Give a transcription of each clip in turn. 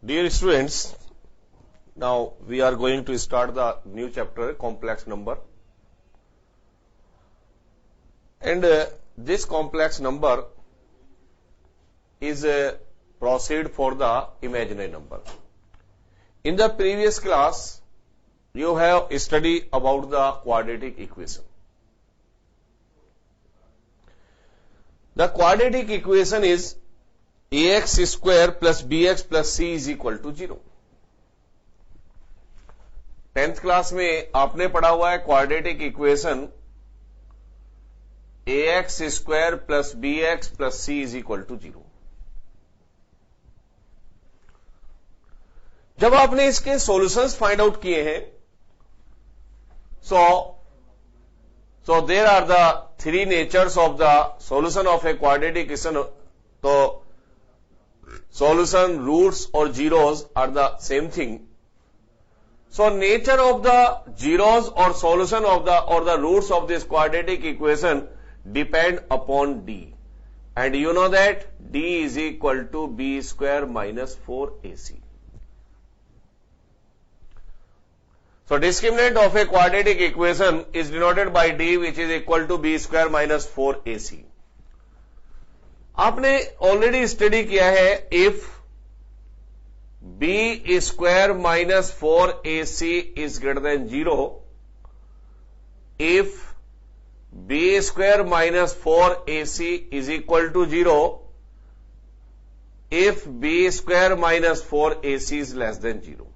Dear students, now we are going to start the new chapter, complex number. And this complex number is a proceed for the imaginary number. In the previous class, you have studied about the quadratic equation. The quadratic equation is ax square plus bx plus c is equal to 0. 10th class में आपने पढ़ा हुआ है quadratic equation ax square plus bx plus c is equal to 0. जब आपने इसके solutions find out किए हैं, so there are the three natures of the solution of a quadratic equation. तो solution, roots or zeros are the same thing. So nature of the zeros or solution of the roots of this quadratic equation depend upon d, and you know that d is equal to b square minus 4ac. So discriminant of a quadratic equation is denoted by d, which is equal to b square minus 4ac. आपने already study किया है if b square minus 4ac is greater than 0, if b square minus 4ac is equal to 0, if b square minus 4ac is less than 0.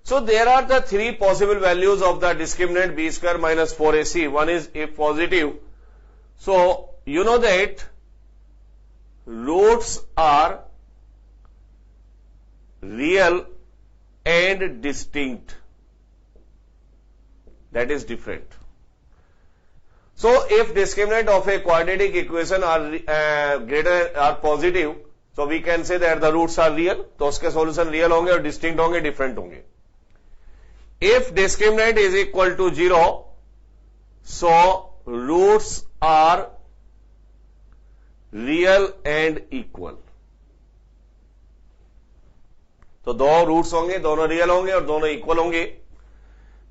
So there are the three possible values of the discriminant b square minus 4ac. One is if positive. So you know that roots are real and distinct. That is different. So if discriminant of a quadratic equation are positive, so we can say that the roots are real. तो उसके solution real होंगे और distinct होंगे, different होंगे. If discriminant is equal to 0, so roots are real and equal. तो दो roots होंगे, दोनों रियल होंगे और दोनों इक्वल होंगे.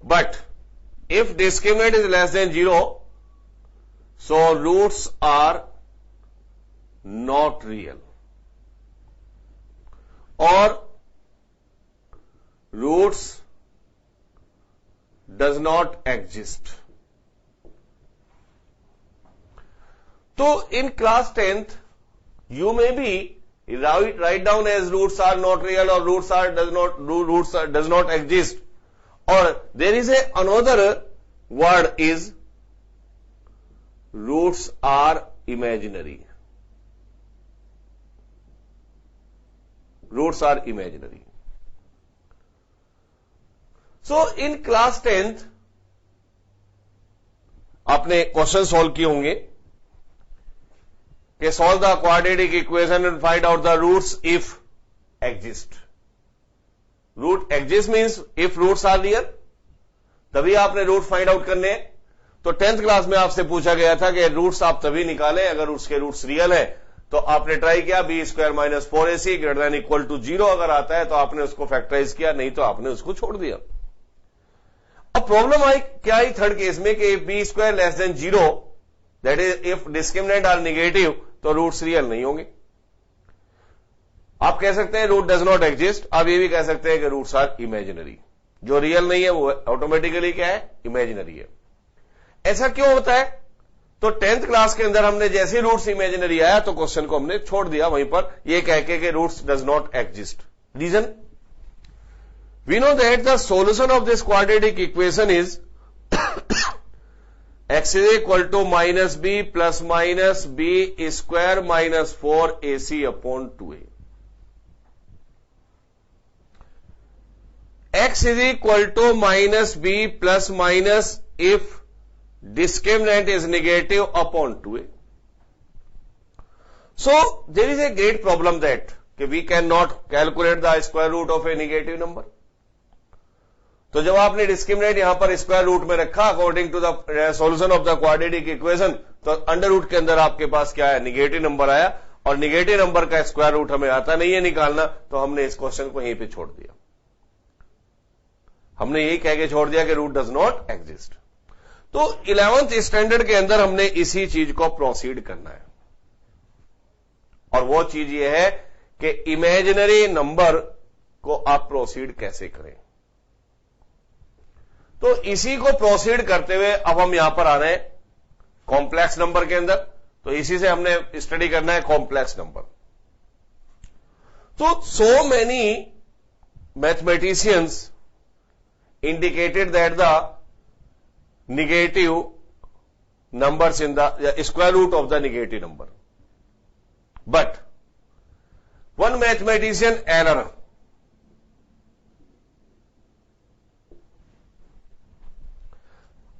But if discriminant is less than 0, so roots are not real और रूट्स डज नॉट एग्जिस्ट. तो in class 10th you may be write down as roots are not real or roots does not exist, or there is another word is roots are imaginary. Roots are imaginary. So in class 10th आपने question solve किए होंगे कि solve the quadratic equation and find out the roots if exist. Root exist means if roots are real, तभी आपने root find out करने हैं. तो 10th class में आपसे पूछा गया था कि रूट्स आप तभी निकालें अगर उसके रूट्स रियल है. तो आपने ट्राई किया b square minus 4ac greater than equal to 0 अगर आता है तो आपने उसको फैक्टराइज किया, नहीं तो आपने उसको छोड़ दिया. अब प्रॉब्लम आई क्या आई थर्ड केस में कि b square less than 0, that is if discriminant are negative, तो रूट्स रियल नहीं होंगे. आप कह सकते हैं रूट डज नॉट एग्जिस्ट. आप ये भी कह सकते हैं कि रूट्स आर इमेजिनरी. जो रियल नहीं है वो ऑटोमेटिकली क्या है, इमेजिनरी है. ऐसा क्यों होता है? तो 10th क्लास के अंदर हमने जैसे रूट्स इमेजिनरी आया तो क्वेश्चन को हमने छोड़ दिया वहीं पर, ये कह के कि roots does not exist. Reason, we know that the solution of this quadratic equation is x is equal to minus b plus minus b square minus 4ac upon 2a. X is equal to minus b plus minus if discriminant is negative upon 2a. So there is a great problem that we cannot calculate the square root of a negative number. तो जब आपने discriminant यहां पर square root में रखा according to the solution of the quadratic equation, तो under root के अंदर आपके पास क्या है, निगेटिव नंबर आया. और निगेटिव नंबर का स्क्वायर रूट हमें आता नहीं है निकालना, तो हमने इस क्वेश्चन को यहीं पे छोड़ दिया। हमने यही कह के छोड़ दिया कि रूट डज नॉट एग्जिस्ट। तो 11th स्टैंडर्ड के अंदर हमने इसी चीज को प्रोसीड करना है, और वो चीज ये है कि इमेजिनरी नंबर को आप प्रोसीड कैसे करें। तो इसी को प्रोसीड करते हुए अब हम यहां पर आ रहे हैं कॉम्प्लेक्स नंबर के अंदर। तो इसी से हमने स्टडी करना है कॉम्प्लेक्स नंबर। तो so many mathematicians indicated that the negative numbers in the square root of the negative number, but one mathematician error,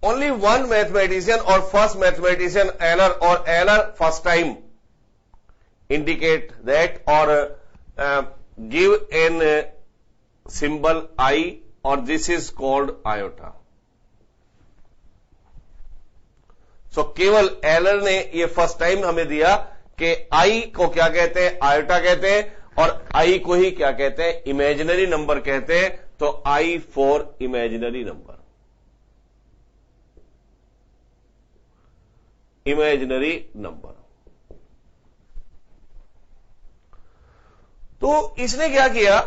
only one mathematician or first mathematician error or error first time indicate that or give an symbol I, और this is called iota. सो केवल एलर ने ये first time हमें दिया कि आई को क्या कहते हैं, आयोटा कहते हैं, और आई को ही क्या कहते हैं, इमेजिनरी नंबर कहते हैं। तो I for imaginary number, imaginary number. तो इसने क्या किया,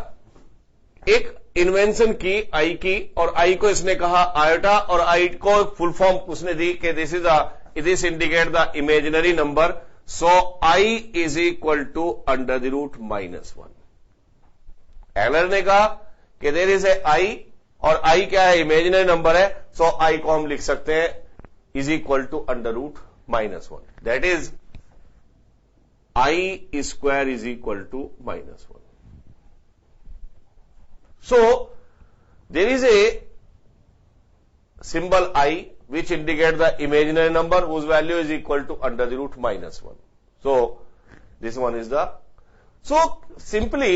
एक इन्वेंशन की आई की, और आई को इसने कहा आयोटा, और आई को फुल फॉर्म उसने दी कि this indicate the imaginary number. So i is equal to under the root -1। Euler ने कहा कि देयर इज ए आई, और आई क्या है, इमेजिनरी नंबर है। सो आई को हम लिख सकते हैं is equal to under root -1, that is i square is equal to -1। So, there is a symbol I which indicates the imaginary number whose value is equal to under the root -1. So, this one is the, so simply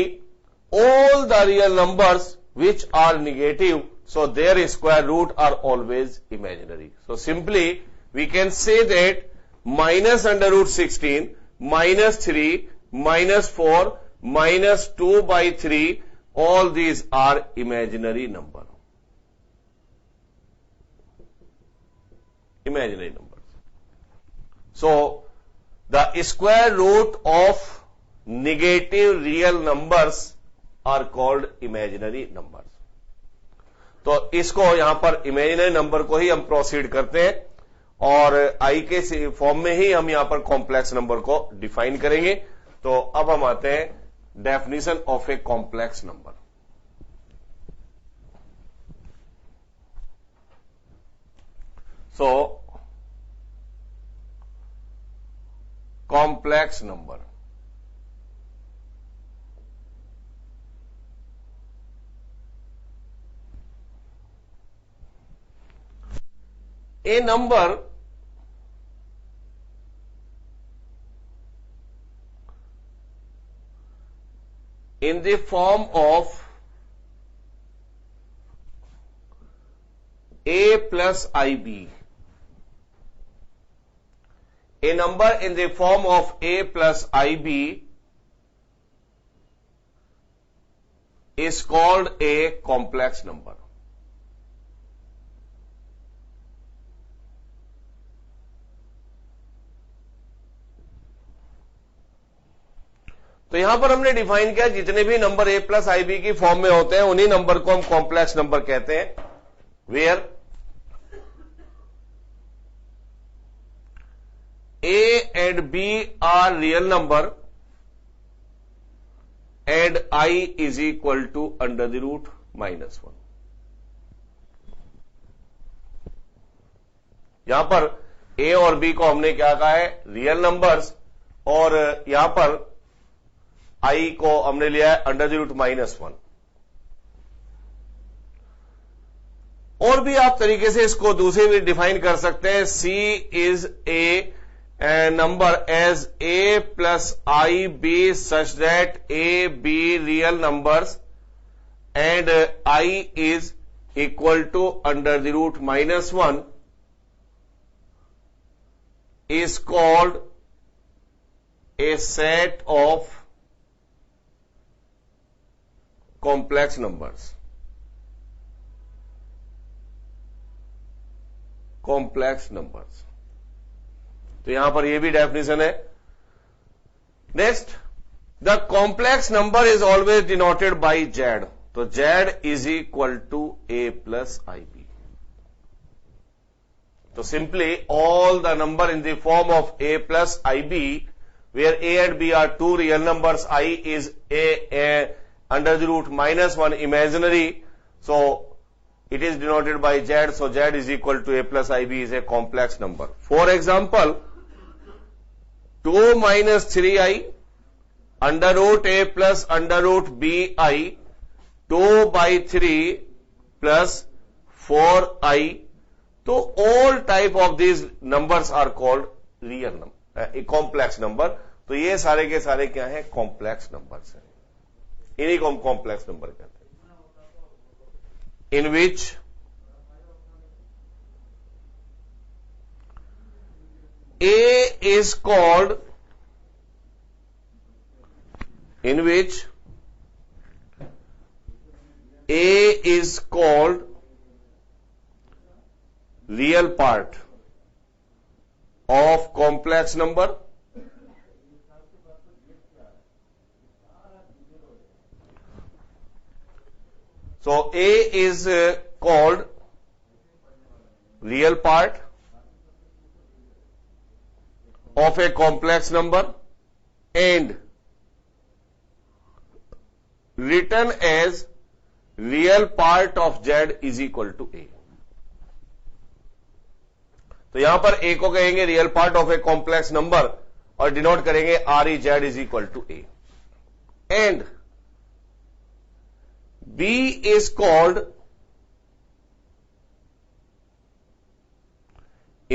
all the real numbers which are negative, so their square root are always imaginary. So, simply we can say that minus under root 16, -3, -4, -2/3, all these are imaginary number. Imaginary numbers. So, the square root of negative real numbers are called imaginary numbers. तो इसको यहां पर imaginary number को ही हम proceed करते हैं, और आई के फॉर्म में ही हम यहां पर कॉम्प्लेक्स नंबर को डिफाइन करेंगे। तो अब हम आते हैं definition of a complex number. So, complex number. A number in the form of a plus ib, a number in the form of a plus ib is called a complex number. तो यहां पर हमने define किया जितने भी number a plus I b की form में होते हैं उन्हीं नंबर को हम कॉम्प्लेक्स नंबर कहते हैं, where a and b are real number and I is equal to under the root -1. यहां पर a और b को हमने क्या कहा है, रियल नंबर्स, और यहां पर I को हमने लिया है अंडर द रूट -1। और भी आप तरीके से इसको दूसरे भी डिफाइन कर सकते हैं। C is a number as a plus I B such that a b real numbers and I is equal to under the root a set of complex numbers. Complex numbers, तो यहां पर यह भी definition है. Next, the complex number is always denoted by Z. तो Z is equal to A plus I B. तो simply all the number in the form of A plus I B, where a and b are two real numbers, i is a under the root -1 imaginary, so it is denoted by z, so z is equal to a plus ib is a complex number. For example, 2 minus 3i under root a plus under root bi, 2 by 3 plus 4i. So all type of these numbers are called real number, a complex number. तो ये सारे के सारे क्या हैं? Complex numbers हैं. इन्हीं को हम कॉम्प्लेक्स नंबर कहते हैं. In which A is called, in which A is called real part of complex number, so A is called real part of a complex number and written as real part of Z is equal to A. तो यहां पर A को कहेंगे real part of a complex number और denote करेंगे RE Z is equal to A. And B is called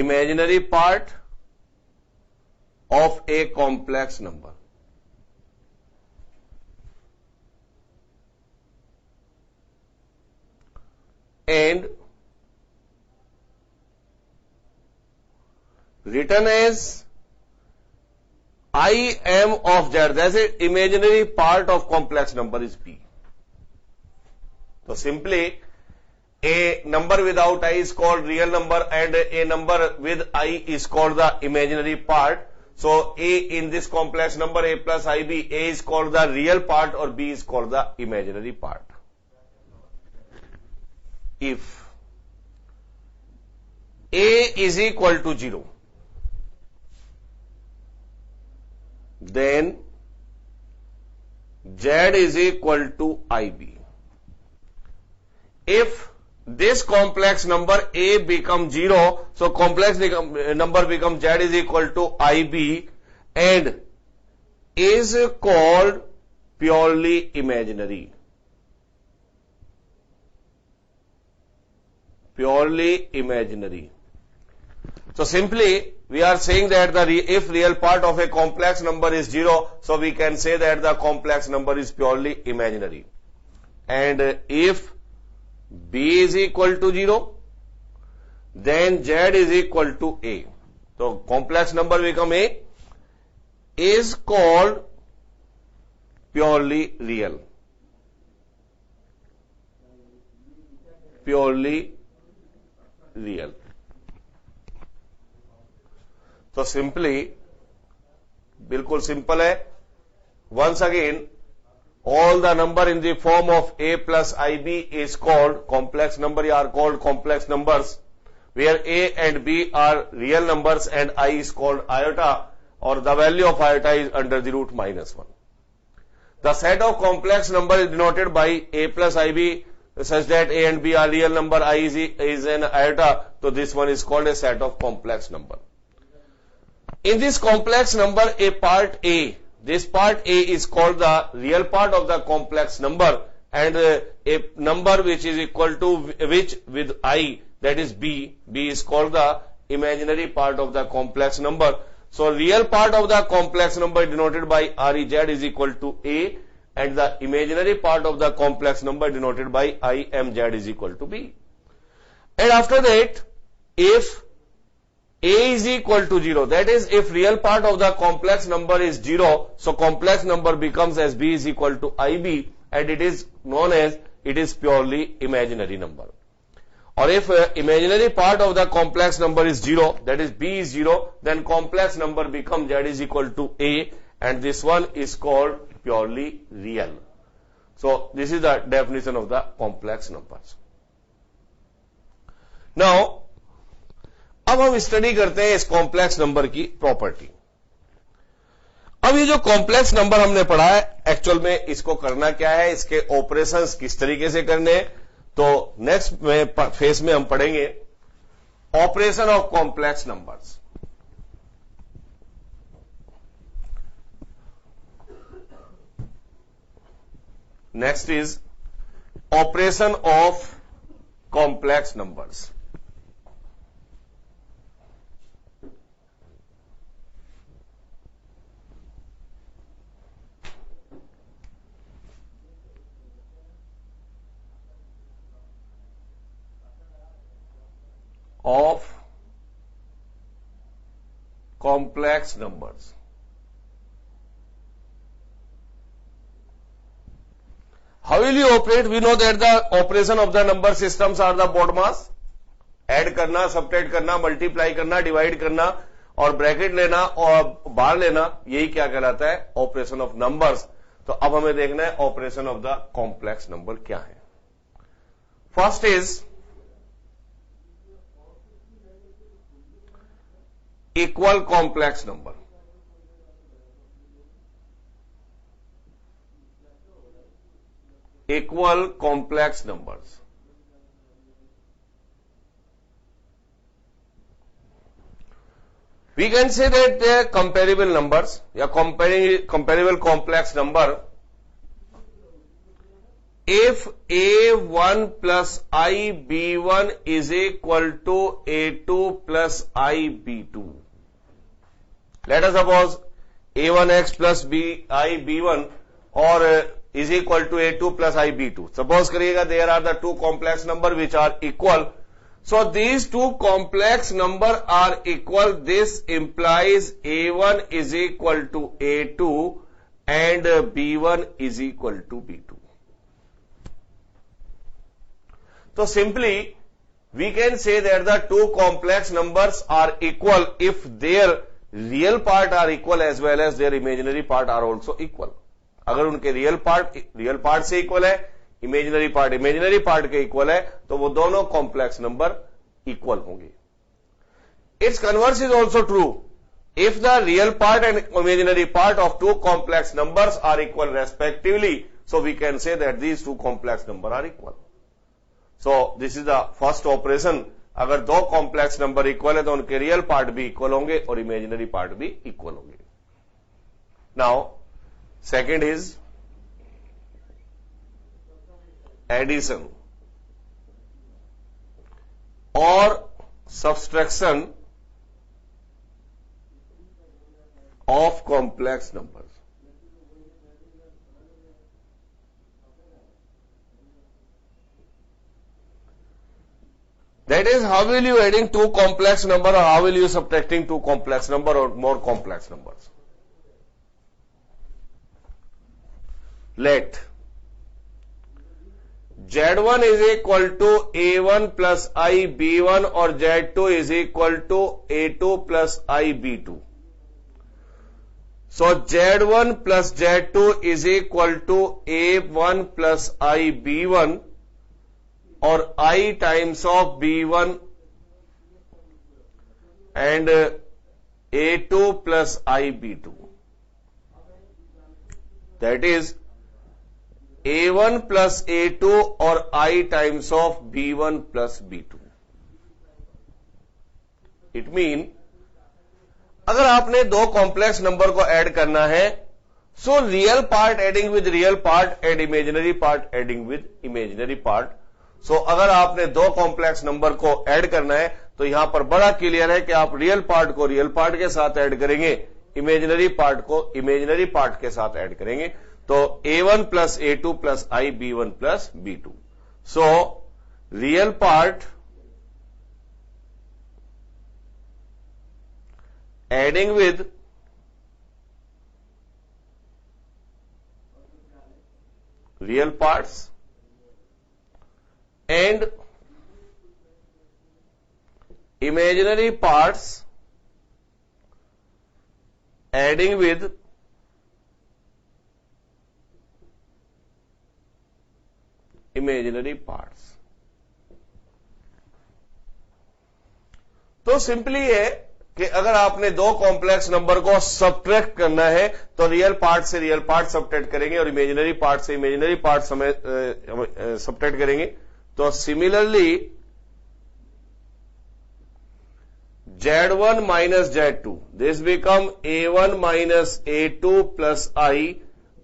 imaginary part of a complex number. And written as IM of Z, that's it, imaginary part of complex number is B. So simply a number without I is called real number and a number with I is called the imaginary part. So A in this complex number A plus IB, A is called the real part or B is called the imaginary part. If A is equal to 0, then Z is equal to IB. If this complex number A becomes 0, so complex number becomes Z is equal to IB and is called purely imaginary. Purely imaginary. So simply we are saying that if real part of a complex number is 0, so we can say that the complex number is purely imaginary. And if B is equal to 0, then Z is equal to A. So complex number become A, is called purely real. Purely real. So simply, बिल्कुल simple है. Once again, all the number in the form of A plus IB is called complex number, are called complex numbers, where A and B are real numbers and I is called iota, or the value of iota is under the root -1. The set of complex number is denoted by A plus IB such that A and B are real number, I is an iota, so this one is called a set of complex number. In this complex number, a part A, this part A is called the real part of the complex number, and a number which is equal to which with I, that is B is called the imaginary part of the complex number. So real part of the complex number denoted by REZ is equal to A, and the imaginary part of the complex number denoted by IMZ is equal to B. And after that, if A is equal to 0. That is, if real part of the complex number is 0, so complex number becomes as B is equal to IB, and it is known as it is purely imaginary number. Or if imaginary part of the complex number is 0, that is B is 0, then complex number becomes Z is equal to A, and this one is called purely real. So this is the definition of the complex numbers. Now, अब हम study करते हैं इस complex number की property. अब ये जो complex number हमने पढ़ा है, एक्चुअल में इसको करना क्या है, इसके ऑपरेशंस किस तरीके से करने हैं, तो नेक्स्ट में फेज में हम पढ़ेंगे operation of complex numbers. Next is operation of complex numbers. Of complex numbers. How will you operate? We know that the operation of the number systems are the BOD mass. Add करना, subtract करना, multiply करना, divide करना और bracket लेना और बार लेना, यही क्या कहलाता है, ऑपरेशन ऑफ नंबर्स. तो अब हमें देखना है operation of the complex number क्या है. First is equal complex number. Equal complex numbers. We can say that they are comparable numbers या comparable complex number if A1 plus IB1 is equal to A2 plus IB2. Let us suppose A1x plus IB1 or is equal to A2 plus IB2. Suppose करिएगा there are the two complex number which are equal. So these two complex number are equal. This implies A1 is equal to A2 and B1 is equal to B2. So simply we can say that the two complex numbers are equal if their real part are equal as well as their imaginary part are also equal. अगर उनके real part से equal है, imaginary part के equal है, तो वो दोनों complex number equal होंगे. It's converse is also true if the real part and imaginary part of two complex numbers are equal respectively, so we can say that these two complex numbers are equal. So this is the first operation. अगर दो complex number equal है तो उनके real part भी equal होंगे और imaginary part भी equal होंगे. नाउ सेकेंड इज एडिशन और subtraction of complex numbers. That is, how will you adding two complex number or how will you subtracting two complex number or more complex numbers? Let Z1 is equal to A1 plus IB1 or Z2 is equal to A2 plus IB2. So Z1 plus Z2 is equal to A1 plus IB1 or I times of B1 and A2 plus IB2. That is A1 plus A2 or I times of B1 plus B2. It mean अगर आपने दो complex number को add करना है, so real part adding with real part and imaginary part adding with imaginary part. So अगर आपने दो complex number को ऐड करना है तो यहां पर बड़ा क्लियर है कि आप रियल पार्ट को रियल पार्ट के साथ ऐड करेंगे, इमेजिनरी पार्ट को इमेजिनरी पार्ट के साथ ऐड करेंगे. तो A1 plus A2 plus IB1 plus B2. So real part adding with real parts and imaginary parts adding with imaginary parts। तो सिंपली है कि अगर आपने दो कॉम्प्लेक्स नंबर को सब्ट्रैक्ट करना है तो रियल पार्ट से रियल पार्ट सब्ट्रैक्ट करेंगे और इमेजिनरी पार्ट से इमेजिनरी पार्ट सब्ट्रैक्ट करेंगे। तो similarly Z1 minus Z2, this become A1 minus A2 plus I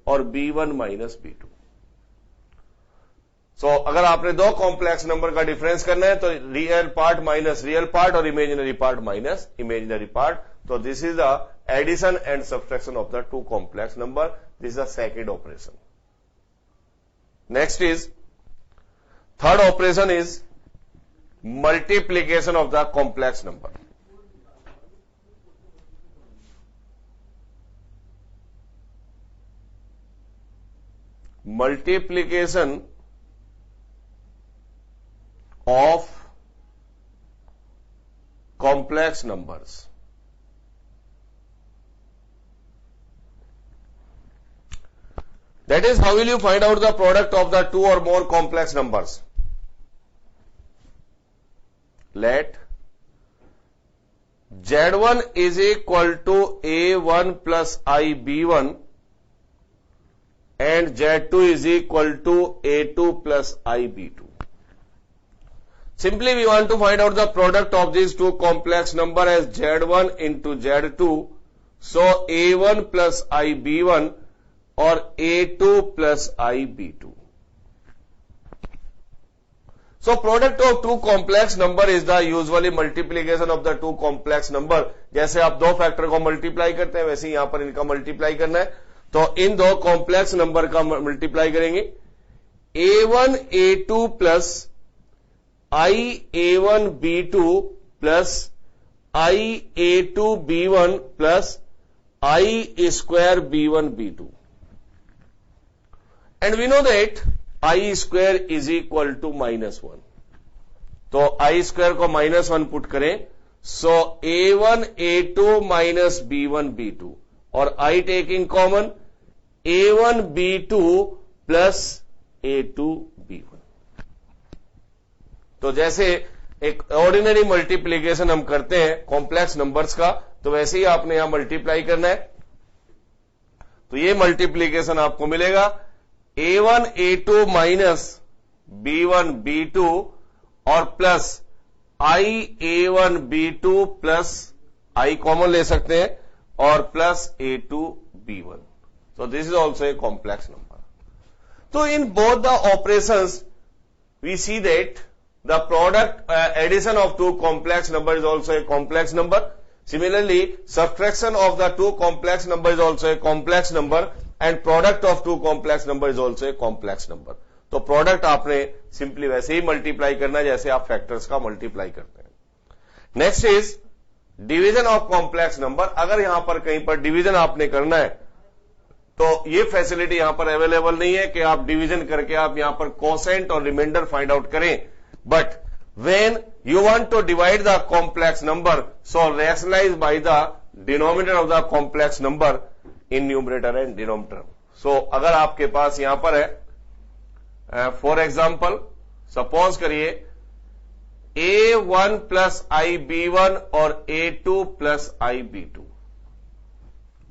और B1 minus B2। So, अगर आपने दो कॉम्प्लेक्स नंबर का डिफरेंस करना है तो real part minus real part और imaginary part minus imaginary part. तो this is the addition and subtraction of the two complex number. This is the second operation. Next is third operation is multiplication of the complex number. Multiplication of complex numbers। That is, how will you find out the product of the two or more complex numbers? Let Z1 is equal to A1 plus IB1 and Z2 is equal to A2 plus IB2. Simply we want to find out the product of these two complex number as Z1 into Z2. So A1 plus IB1 or A2 plus IB2. So product of two complex number is the usually multiplication of the two complex number। जैसे आप दो factor को multiply करते हैं वैसे यहां पर इनका मल्टीप्लाई करना है। तो इन दो कॉम्प्लेक्स नंबर का मल्टीप्लाई करेंगे। A1 A2 plus I A1 B2 plus I A2 B1 plus I square B1 B2 and we know that I square is equal to -1। तो I स्क्वायर को -1 पुट करें। सो A1 A2 minus B1 B2 और I taking common A1 B2 plus A2 B1। तो जैसे एक ordinary multiplication हम करते हैं कॉम्प्लेक्स नंबर्स का, तो वैसे ही आपने यहां मल्टीप्लाई करना है। तो ये मल्टीप्लीकेशन आपको मिलेगा A1 A2 minus B1 B2 और plus I A1 B2 plus I common ले सकते हैं और plus A2 B1। So this is also a complex number। So in both the operations we see that the product addition of two complex number is also a complex number। Similarly subtraction of the two complex number is also a complex number and product of two complex number is also a complex number। तो product आपने simply वैसे ही multiply करना है जैसे आप factors का multiply करते हैं। Next is division of complex number. अगर यहां पर कहीं पर डिवीजन आपने करना है तो ये फैसिलिटी यहां पर अवेलेबल नहीं है कि आप डिवीजन करके आप यहां पर कोसेंट और रिमाइंडर फाइंड आउट करें। But when you want to divide the complex number so rationalise by the denominator of the complex number in numerator and denominator. So अगर आपके पास यहां पर है फॉर एग्जाम्पल सपोज करिए A1 प्लस IB1 और A2 plus IB2।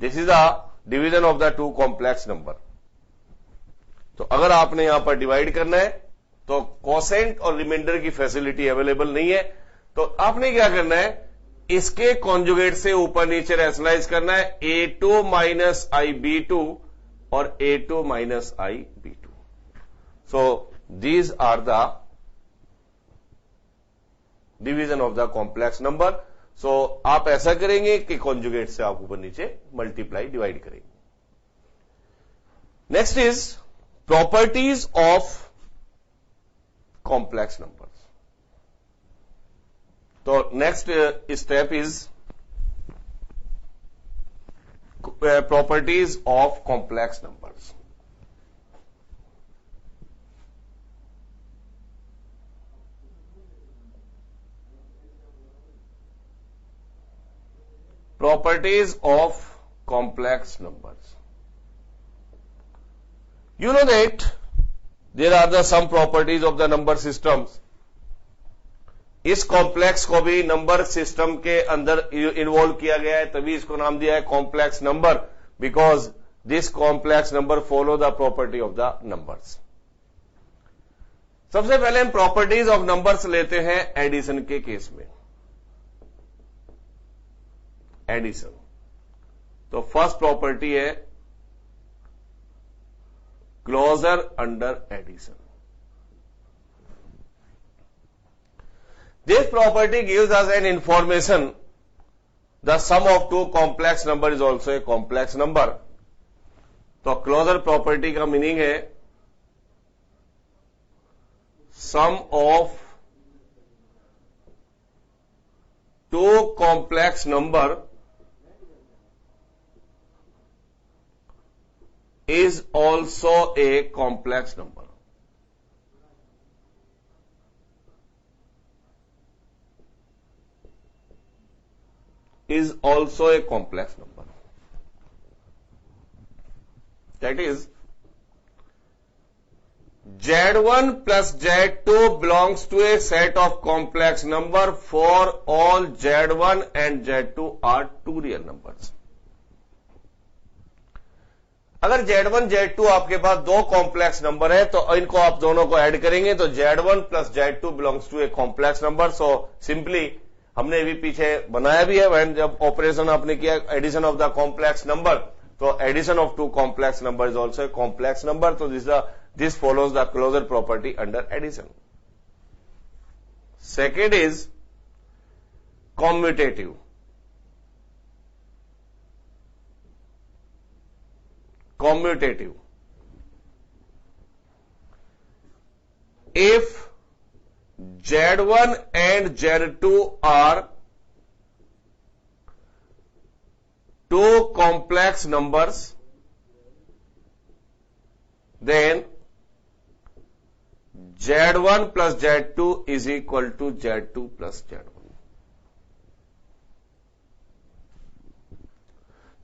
This is the division of the two complex number. तो अगर आपने यहां पर डिवाइड करना है तो कोसेंट और रिमाइंडर की फैसिलिटी अवेलेबल नहीं है। तो आपने क्या करना है, इसके कॉन्जुगेट से ऊपर नीचे रैशनलाइज करना है A2 माइनस IB2 और A2 minus IB2। So these are the division of the complex number. So आप ऐसा करेंगे कि कॉन्जुगेट से आप ऊपर नीचे मल्टीप्लाई डिवाइड करेंगे। Next is properties of complex numbers. तो next step is properties of complex numbers. Properties of complex numbers. You know that there are some properties of the number systems. इस complex को भी number system के अंदर involve किया गया है, तभी इसको नाम दिया है complex number, because this complex number follow the property of the numbers. सबसे पहले हम प्रॉपर्टीज ऑफ नंबर्स लेते हैं एडिशन के केस में. एडिशन, तो फर्स्ट प्रॉपर्टी है closure under addition. This property gives us an information. The sum of two complex number is also a complex number. तो क्लोजर प्रॉपर्टी का मीनिंग है sum of two complex number is also a complex number. Is also a complex number. That is, Z1 plus Z2 belongs to a set of complex number for all Z1 and Z2 are two real numbers. अगर Z1 Z2 आपके पास दो complex number है तो इनको आप दोनों को add करेंगे तो Z1 plus Z2 belongs to a complex number. So simply हमने भी पीछे बनाया भी है, when जब ऑपरेशन आपने किया addition of the complex number, तो addition of two complex number is also a complex number. तो this follows the closure property under addition. Second is commutative. Commutative, if Z1 and Z2 are two complex numbers, then Z1 plus Z2 is equal to Z2 plus Z1.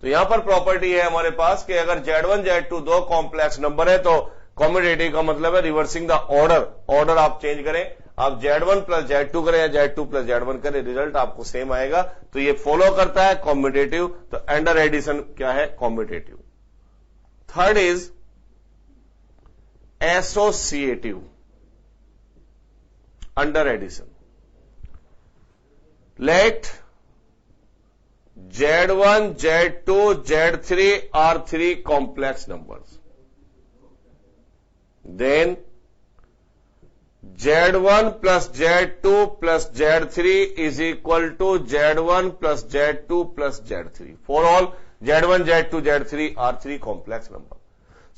तो यहां पर property है हमारे पास कि अगर Z1 Z2 दो complex number है तो कॉम्यूटेटिव का मतलब है रिवर्सिंग द ऑर्डर. ऑर्डर आप चेंज करें, आप Z1 प्लस Z2 करें या Z2 प्लस Z1 करें, रिजल्ट आपको सेम आएगा. तो ये फॉलो करता है कॉम्यूटेटिव. तो अंडर एडिशन क्या है? Commutative. Third is associative under addition. Let Z1, Z2, Z3 are three complex numbers. Then Z1 plus Z2 plus Z3 is equal to Z1 plus Z2 plus Z3. For all Z1, Z2, Z3 are three complex numbers.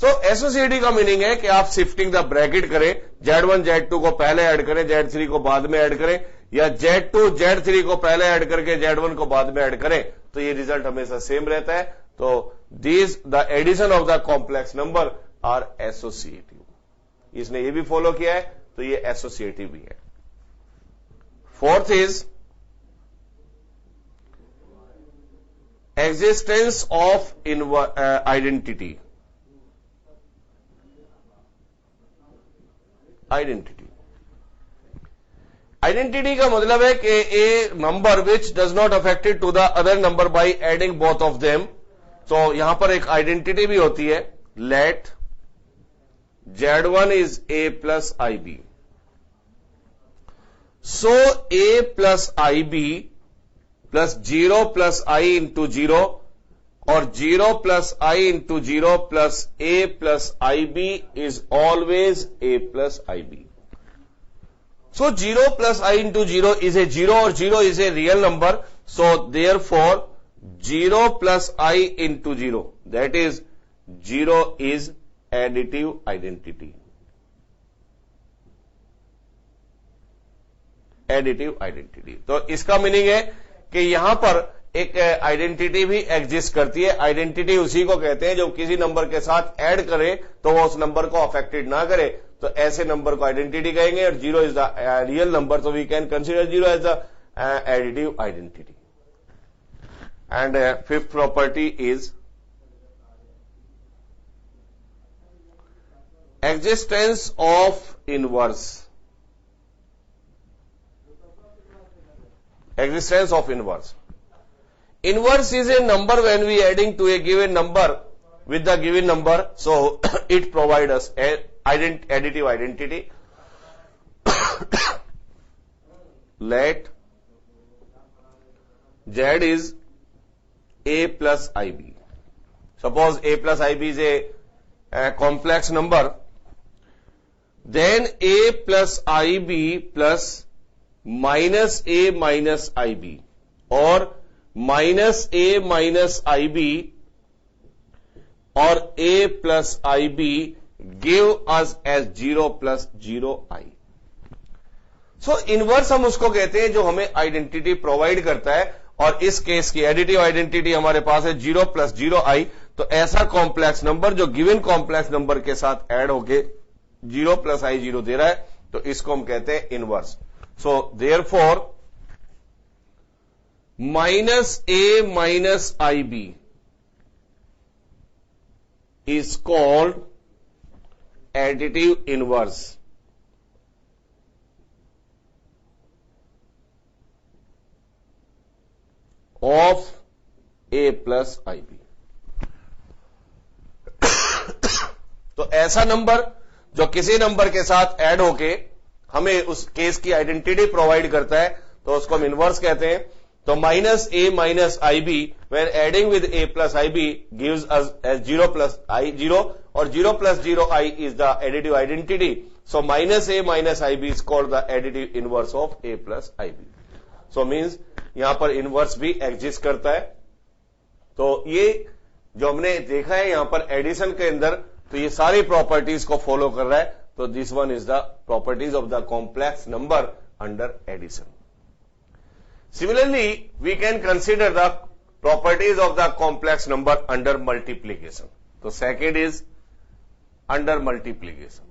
So associative का meaning है कि आप shifting the bracket करें, Z1, Z2 को पहले add करें, Z3 को बाद में ऐड करें, या Z2, Z3 को पहले ऐड करके Z1 को बाद में ऐड करें, तो ये रिजल्ट हमेशा सेम रहता है. तो this the addition of the complex number are associative. इसने ये भी फॉलो किया है तो ये एसोसिएटिव भी है. Fourth is existence of identity. Identity, identity का मतलब है कि a number which does not affected to the other number by adding both of them. तो यहां पर एक आइडेंटिटी भी होती है. Let Z1 is A plus IB. So A plus IB plus 0 plus I into 0 or 0 plus I into 0 plus A plus IB is always A plus IB. So 0 plus I into 0 is a 0 or 0 is a real number. So therefore 0 plus I into 0, that is 0 is additive identity. Additive identity, तो इसका meaning है कि यहां पर एक identity भी exist करती है। आइडेंटिटी उसी को कहते हैं जो किसी नंबर के साथ ऐड करे तो वो उस नंबर को अफेक्टेड ना करे, तो ऐसे नंबर को आइडेंटिटी कहेंगे। और zero is the real number, तो we can consider zero as the additive identity. And fifth property is existence of inverse. Existence of inverse. Inverse is a number when we adding to a given number with the given number, so it provides us additive identity. Let Z is a plus ib. Suppose a plus ib is a complex number, then a plus ib plus minus a minus ib or minus a minus ib or a plus ib give us as 0 plus 0i. So inverse हम उसको कहते हैं जो हमें identity provide करता है, और इस केस की एडिटिव आइडेंटिटी हमारे पास है 0 plus 0i। तो ऐसा कॉम्प्लेक्स नंबर जो गिवन कॉम्प्लेक्स नंबर के साथ ऐड होके 0 plus i 0 दे रहा है, तो इसको हम कहते हैं inverse. So therefore minus a minus i b is called additive inverse of A plus I B. तो ऐसा नंबर जो किसी नंबर के साथ ऐड होके हमें उस केस की आइडेंटिटी प्रोवाइड करता है, तो उसको हम इनवर्स कहते हैं। तो minus a minus i b when adding with a plus I b gives us as 0 plus i 0, और 0 plus 0i is the additive identity. So minus a minus i b is called the additive inverse of A plus I b. So means यहां पर inverse भी exist करता है। तो ये जो हमने देखा है यहां पर एडिशन के अंदर, तो ये सारी प्रॉपर्टीज को फॉलो कर रहा है। तो this one is the properties of the complex number under addition. Similarly we can consider the properties of the complex number under multiplication. तो second is under multiplication.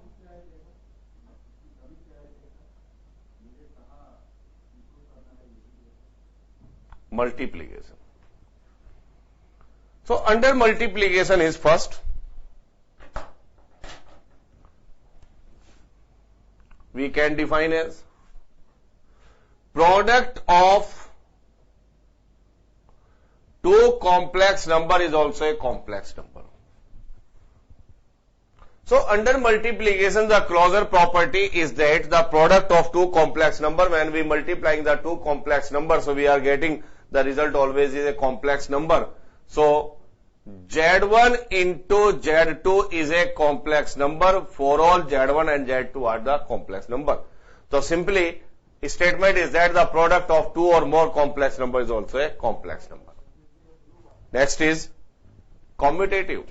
Multiplication. So under multiplication is first we can define as product of two complex number is also a complex number. So under multiplication the closure property is that the product of two complex number, when we multiplying the two complex numbers, so we are getting the result always is a complex number. So Z1 into Z2 is a complex number for all Z1 and Z2 are the complex number. So simply statement is that the product of two or more complex number is also a complex number. Next is commutative.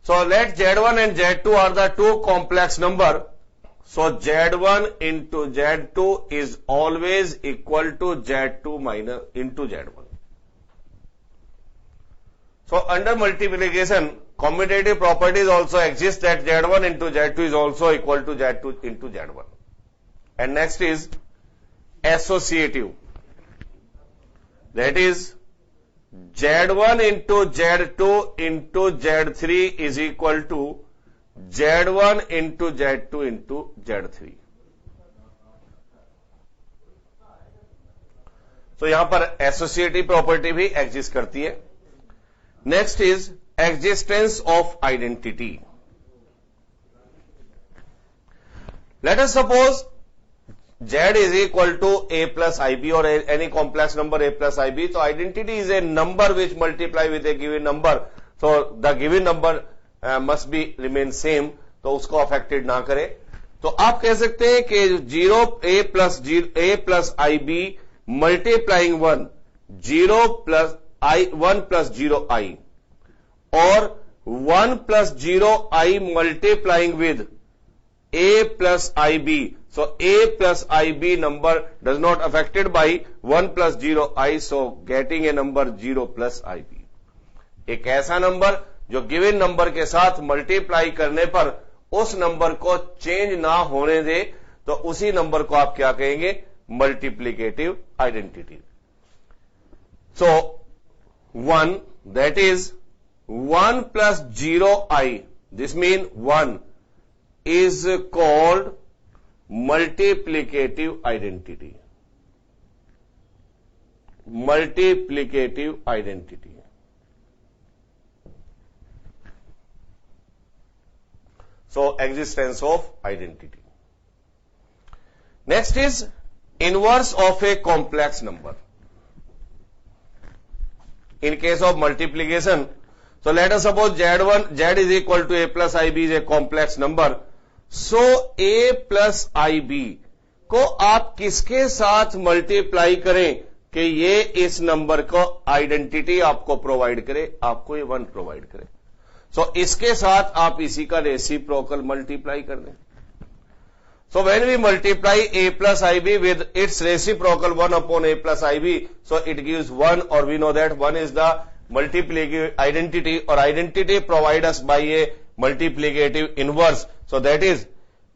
So let Z1 and Z2 are the two complex number. So Z1 into Z2 is always equal to Z2 minus into Z1. So under multiplication, commutative properties also exist that Z1 into Z2 is also equal to Z2 into Z1. And next is associative. That is Z1 into Z2 into Z3 is equal to Z1 into Z2 into Z3. तो यहां पर associative property भी exist करती है। Next is existence of identity. Let us suppose Z is equal to a plus ib or any complex number a plus ib. So identity is a number which multiply with a given number. So the given number must be remain same. तो उसको affected ना करे। तो आप कह सकते हैं कि 0 a plus ib multiplying 1 0 plus i 1 plus 0 i और 1 plus 0 i multiplying with a plus ib. So a plus ib number does not affected by 1 plus 0 I, so getting a number 0 plus ib. एक ऐसा number जो given number के साथ multiply करने पर उस number को चेंज ना होने दे, तो उसी नंबर को आप क्या कहेंगे? Multiplicative identity. So 1, that is 1 plus 0i, this means 1 is called multiplicative identity. Multiplicative identity. So existence of identity. Next is inverse of a complex number. In case of multiplication, so let us suppose z is equal to a plus ib is a complex number. So a plus ib को आप किसके साथ multiply करें कि ये इस number को identity आपको प्रोवाइड करे, आपको ये 1 प्रोवाइड करे. सो इसके साथ आप इसी का रेसिप्रोकल मल्टीप्लाई कर दें. So when we multiply a plus ib with its reciprocal 1 upon a plus ib, so it gives 1, or we know that 1 is the multiplicative identity, or identity provided us by a multiplicative inverse. So that is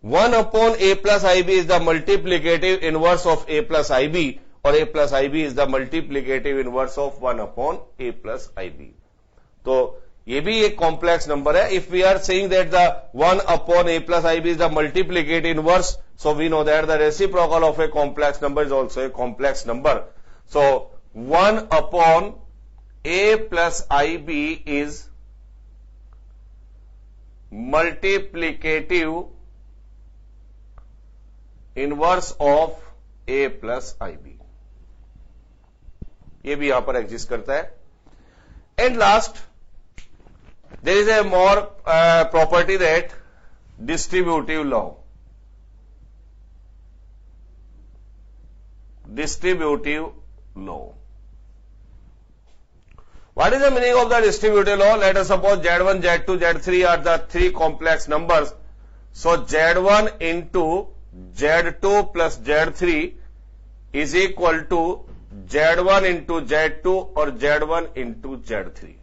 1 upon a plus ib is the multiplicative inverse of a plus ib, or a plus ib is the multiplicative inverse of 1 upon a plus ib. तो ये भी एक complex number है. If we are saying that the 1 upon a plus ib is the multiplicative inverse, so we know that the reciprocal of a complex number is also a complex number. So 1 upon a plus ib is multiplicative inverse of a plus ib. ये भी यहां पर exist करता है. And last, there is a more property that distributive law. Distributive law. What is the meaning of the distributive law? Let us suppose Z1, Z2, Z3 are the 3 complex numbers. So Z1 into Z2 plus Z3 is equal to Z1 into Z2 or Z1 into Z3.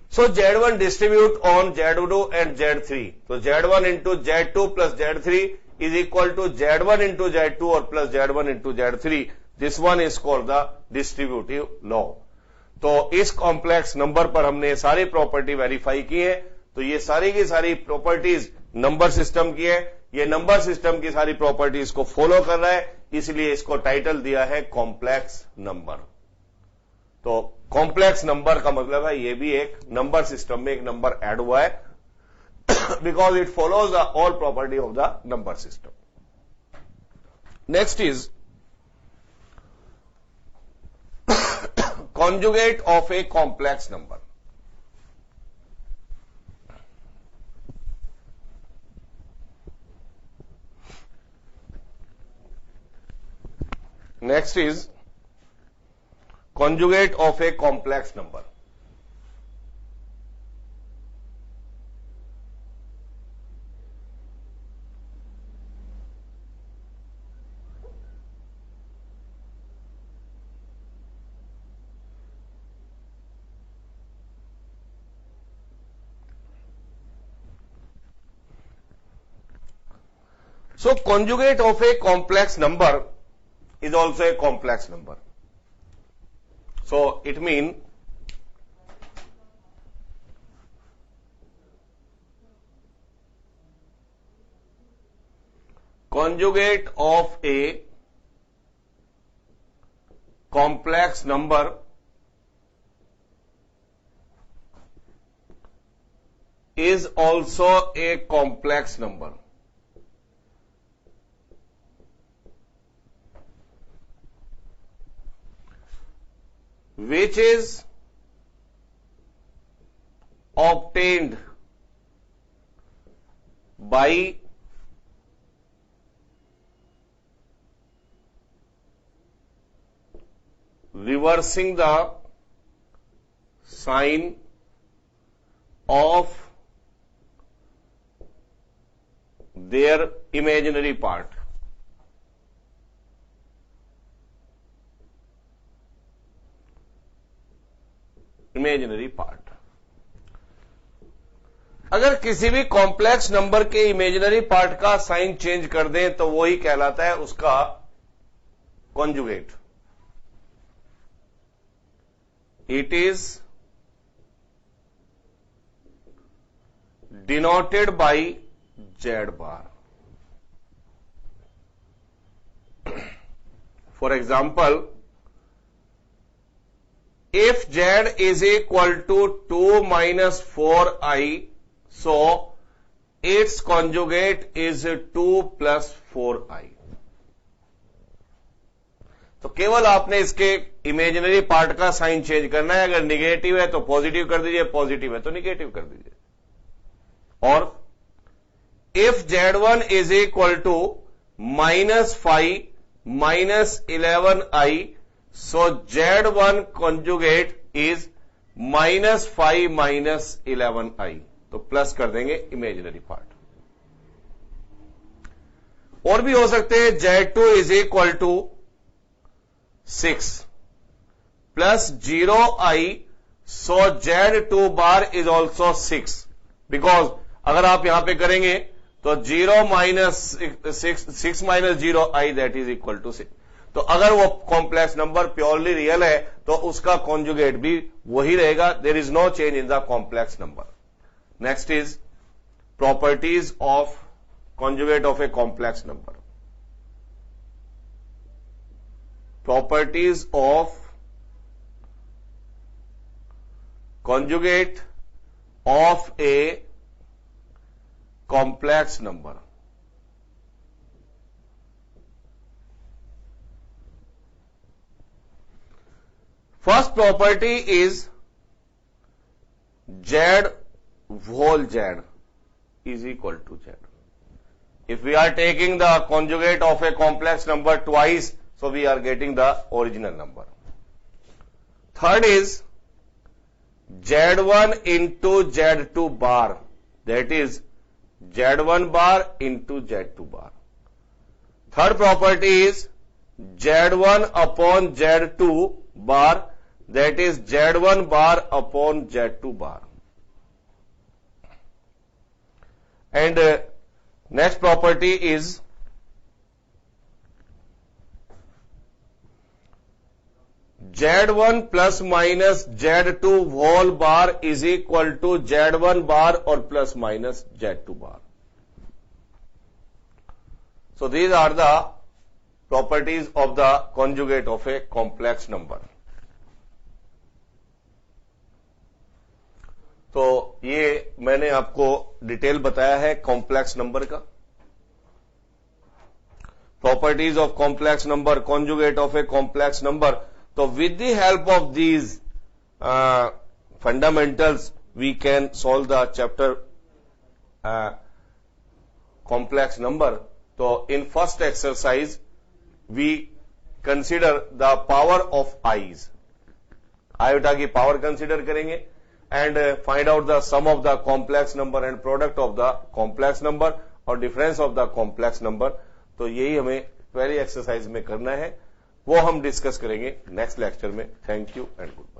So Z1 distribute on Z2 and Z3. So Z1 into Z2 plus Z3 is equal to Z1 into Z2 or plus Z1 into Z3. This one is called the distributive law. तो इस complex number पर हमने सारी property verify की है. तो ये सारी की सारी प्रॉपर्टीज नंबर सिस्टम की है. ये नंबर सिस्टम की सारी प्रॉपर्टीज को फॉलो कर रहा है, इसलिए इसको टाइटल दिया है कॉम्प्लेक्स नंबर. तो कॉम्प्लेक्स नंबर का मतलब है ये भी एक नंबर सिस्टम में एक नंबर ऐड हुआ है, because it follows the all property of the number system. Next is conjugate of a complex number. Next is conjugate of a complex number. So conjugate of a complex number is also a complex number. So it means conjugate of a complex number is also a complex number. Which is obtained by reversing the sign of their imaginary part. Imaginary part. अगर किसी भी complex number के imaginary part का sign change कर दें तो वही कहलाता है उसका conjugate. It is denoted by Z bar. For example, if z is equal to 2 minus 4i, so its conjugate is 2 plus 4i. तो केवल आपने इसके इमेजिनरी पार्ट का साइन चेंज करना है. अगर निगेटिव है तो पॉजिटिव कर दीजिए, पॉजिटिव है तो निगेटिव कर दीजिए. और if z1 is equal to minus 5 minus 11i, so z1 conjugate is minus 5 minus 11i. तो प्लस कर देंगे इमेजिनरी पार्ट. और भी हो सकते हैं, z2 is equal to 6 plus 0i, so z2 bar is also 6. Because अगर आप यहां पे करेंगे तो 0 minus 6 minus 0i that is equal to 6. तो अगर वो कॉम्प्लेक्स नंबर प्योरली रियल है तो उसका कॉन्जुगेट भी वही रहेगा. There is no change in the complex number. Next is properties of conjugate of a complex number. Properties of conjugate of a complex number. First property is z whole z is equal to z. If we are taking the conjugate of a complex number twice, so we are getting the original number. Third is z1 into z2 bar, that is z1 bar into z2 bar. Third property is z1 upon z2 bar, that is z1 bar upon z2 bar. And next property is z1 plus minus z2 whole bar is equal to z1 bar or plus minus z2 bar. So these are the properties of the conjugate of a complex number. तो ये मैंने आपको detail बताया है complex number का. Properties of complex number, conjugate of a complex number. तो with the help of these fundamentals we can solve the chapter complex number. तो in first exercise we consider the power of i's. Iota की power consider करेंगे and find out the sum of the complex number and product of the complex number और difference of the complex number. तो यही हमें पहली exercise में करना है, वो हम डिस्कस करेंगे नेक्स्ट लेक्चर में. Thank you and good.